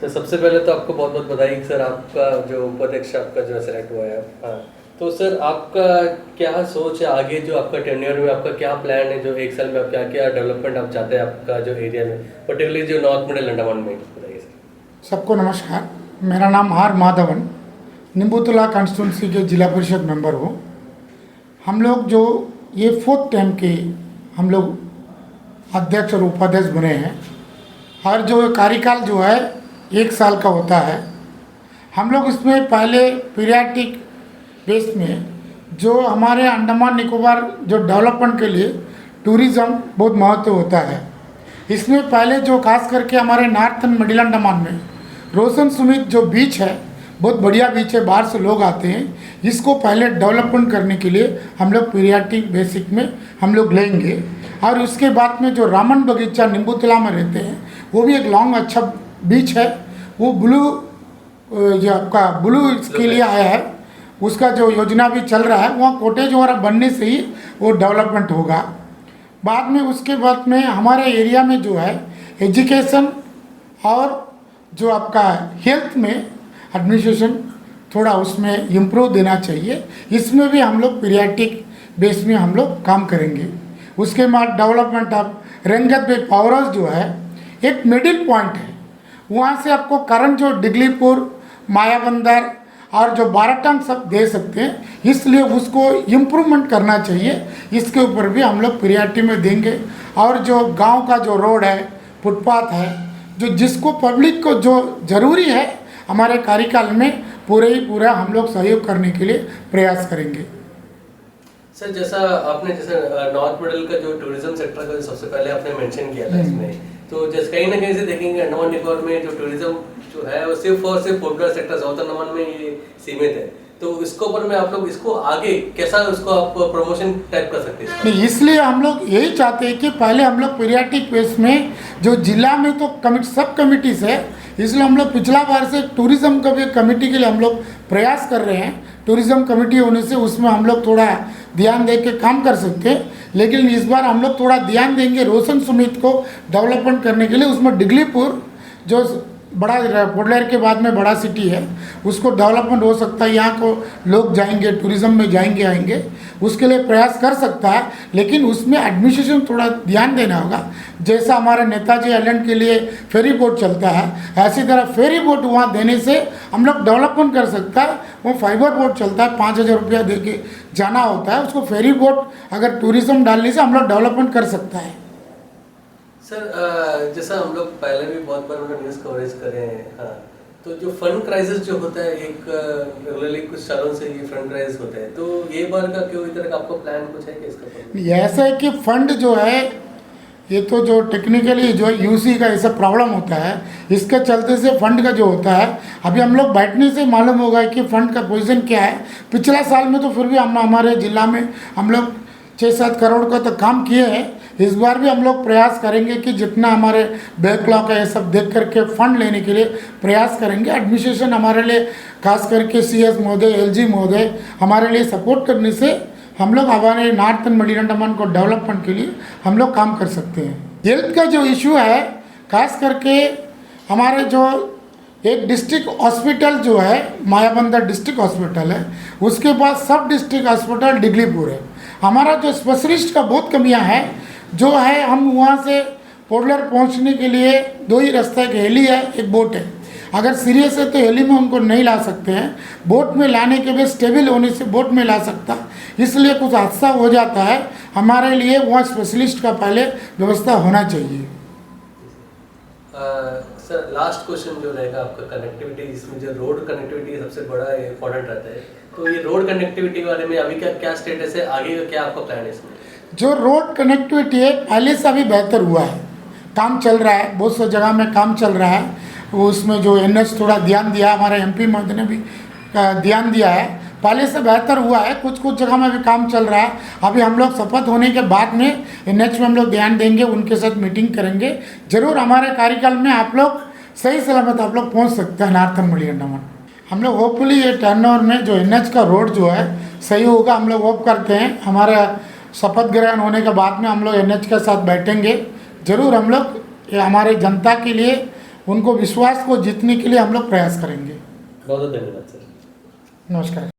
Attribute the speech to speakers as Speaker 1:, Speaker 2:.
Speaker 1: तो सबसे पहले तो आपको बहुत बहुत बधाई सर, आपका जो उपाध्यक्ष आपका जो सेलेक्ट हुआ है। हाँ, तो सर आपका क्या सोच है आगे, जो आपका टेन्योर में आपका क्या प्लान है, जो एक साल में आप क्या क्या डेवलपमेंट आप चाहते हैं आपका जो एरिया में, पर्टिकुलरली जो नॉर्थ मिडिल अंडमान में, बताइए सर।
Speaker 2: सबको नमस्कार। मेरा नाम आर माधवन, निम्बूतला कॉन्स्टिट्यूंसी के जिला परिषद मेंबर हूँ। हम लोग जो ये 4th टाइम के हम लोग अध्यक्ष और उपाध्यक्ष बने हैं, और जो कार्यकाल जो है 1 साल का होता है। हम लोग इसमें पहले पीरियाडिक बेस में जो हमारे अंडमान निकोबार जो डेवलपमेंट के लिए टूरिज़्म बहुत महत्व होता है। इसमें पहले जो खास करके हमारे नॉर्थ एंड मिडिल अंडमान में रोशन सुमित जो बीच है, बहुत बढ़िया बीच है, बाहर से लोग आते हैं। इसको पहले डेवलपमेंट करने के लिए हम लोग पीरियाडिक बेसिक में हम लोग लेंगे। और उसके बाद में जो रामन बगीचा निम्बूतला में रहते हैं, वो भी एक लॉन्ग अच्छा बीच है। वो ब्लू जो आपका ब्लू इसके लिए आया है, उसका जो योजना भी चल रहा है, वहाँ कॉटेज वगैरह बनने से ही वो डेवलपमेंट होगा। बाद में उसके बाद में हमारे एरिया में जो है एजुकेशन और जो आपका हेल्थ में एडमिनिस्ट्रेशन थोड़ा उसमें इम्प्रूव देना चाहिए। इसमें भी हम लोग पीरियाडिक बेस में हम लोग काम करेंगे। उसके बाद डेवलपमेंट ऑफ रंगत बे पावर हाउस जो है एक मिडिल पॉइंट है। वहाँ से आपको करंट जो डिगलीपुर, मायाबंदर और जो बाराटांग सब दे सकते हैं, इसलिए उसको इम्प्रूवमेंट करना चाहिए। इसके ऊपर भी हम लोग पीरियाडिक में देंगे। और जो गांव का जो रोड है, फुटपाथ है, जो जिसको पब्लिक को जो ज़रूरी है, हमारे कार्यकाल में पूरा हम लोग सहयोग करने के लिए प्रयास करेंगे।
Speaker 1: सर जैसा आपने जैसे नॉर्थ मिडिल का जो टूरिज्म सेक्टर का जो सबसे पहले आपने मेंशन किया था इसमें, तो जैसे कहीं ना कहीं से देखेंगे अंडमान निकोबार में जो टूरिज्म जो है वो सिर्फ और सिर्फ पॉपुलर सेक्टर साउथ अंडमान में ये सीमित है। तो इसको ऊपर में आप लोग इसको आगे कैसा उसको आप प्रमोशन टाइप कर सकते हैं?
Speaker 2: नहीं, इसलिए हम लोग यही चाहते हैं कि पहले हम लोग पीरियाडिक बेस में जो जिला में तो सब कमिटीज़ है, इसलिए हम लोग पिछला बार से टूरिज़्म का भी कमेटी के लिए हम लोग प्रयास कर रहे हैं। टूरिज़्म कमेटी होने से उसमें हम लोग थोड़ा ध्यान दे के काम कर सकते हैं। लेकिन इस बार हम लोग थोड़ा ध्यान देंगे रोशन सुमित को डेवलपमेंट करने के लिए। उसमें डिगलीपुर जो बड़ा पोडलर के बाद में बड़ा सिटी है, उसको डेवलपमेंट हो सकता है। यहाँ को लोग जाएंगे, टूरिज़्म में जाएंगे आएंगे, उसके लिए प्रयास कर सकता है। लेकिन उसमें एडमिनिस्ट्रेशन थोड़ा ध्यान देना होगा। जैसा हमारे नेताजी आइलैंड के लिए फेरी बोट चलता है, ऐसी तरह फेरी बोट वहाँ देने से हम लोग डेवलपमेंट कर सकता है। वो फाइबर बोट चलता है, 5,000 रुपया दे के जाना होता है। उसको फेरी बोट अगर टूरिज़्म डालने से हम लोग डेवलपमेंट कर सकता है।
Speaker 1: सर जैसा हम लोग पहले भी बहुत बार मतलब न्यूज़ कवरेज कर रहे हैं, हाँ, तो जो फंड क्राइसिस जो होता है एक रेगुलरली कुछ सालों से ये फंड क्राइसिस होता है, तो ये बार का क्यों इधर का आपका प्लान कुछ है कि इसका?
Speaker 2: ऐसा है कि फंड जो है ये तो जो टेक्निकली जो यूसी का ऐसा प्रॉब्लम होता है, इसके चलते से फंड का जो होता है, अभी हम लोग बैठने से मालूम होगा कि फंड का पोजीशन क्या है। पिछला साल में तो फिर भी हम हमारे जिला में हम लोग 6-7 करोड़ का तो काम किए हैं। इस बार भी हम लोग प्रयास करेंगे कि जितना हमारे बैकलॉग है ये सब देख करके फंड लेने के लिए प्रयास करेंगे। एडमिनिस्ट्रेशन हमारे लिए खास करके CS महोदय, LG महोदय हमारे लिए सपोर्ट करने से हम लोग हमारे नॉर्थ एंड मिडिल अंडमान को डेवलपमेंट के लिए हम लोग काम कर सकते हैं। हेल्थ का जो इशू है, खास करके हमारे जो एक डिस्ट्रिक्ट हॉस्पिटल जो है मायाबंदर डिस्ट्रिक्ट हॉस्पिटल है, उसके बाद सब डिस्ट्रिक्ट हॉस्पिटल डिगलीपुर है। हमारा जो स्पेशलिस्ट का बहुत कमियां है जो है। हम वहाँ से पोडलर पहुँचने के लिए 2 ही रास्ता, एक हेली है, एक बोट है। अगर सीरियस है तो हेली में उनको नहीं ला सकते हैं, बोट में लाने के बाद स्टेबल होने से बोट में ला सकता, इसलिए कुछ हादसा हो जाता है। हमारे लिए वहाँ स्पेशलिस्ट का पहले व्यवस्था होना चाहिए।
Speaker 1: सर लास्ट क्वेश्चन जो रहेगा आपका कनेक्टिविटी, इसमें जो रोड कनेक्टिविटी सबसे बड़ा इम्पोर्टेंट रहता है, तो ये रोड कनेक्टिविटी के बारे में अभी का क्या स्टेटस है, आगे का क्या आपका प्लान है इसमें? जो
Speaker 2: रोड कनेक्टिविटी है पहले से अभी बेहतर हुआ है, काम चल रहा है, बहुत सी जगह में काम चल रहा है। उसमें जो NH थोड़ा ध्यान दिया, हमारे MP महोदय ने भी ध्यान दिया है, पहले से बेहतर हुआ है। कुछ जगह में भी काम चल रहा है। अभी हम लोग शपथ होने के बाद में NH में हम लोग ध्यान देंगे, उनके साथ मीटिंग करेंगे। जरूर हमारे कार्यकाल में आप लोग सही सलामत आप लोग पहुँच सकते हैं नॉर्थन मिडिल अंडमान। हम लोग होपफुली ये टर्नओवर में जो NH का रोड जो है सही होगा, हम लोग होप करते हैं। हमारे शपथ ग्रहण होने के बाद में हम लोग NH के साथ बैठेंगे। ज़रूर हम लोग हमारे जनता के लिए उनको विश्वास को जीतने के लिए हम लोग प्रयास करेंगे।
Speaker 1: बहुत बहुत धन्यवाद सर।
Speaker 2: नमस्कार।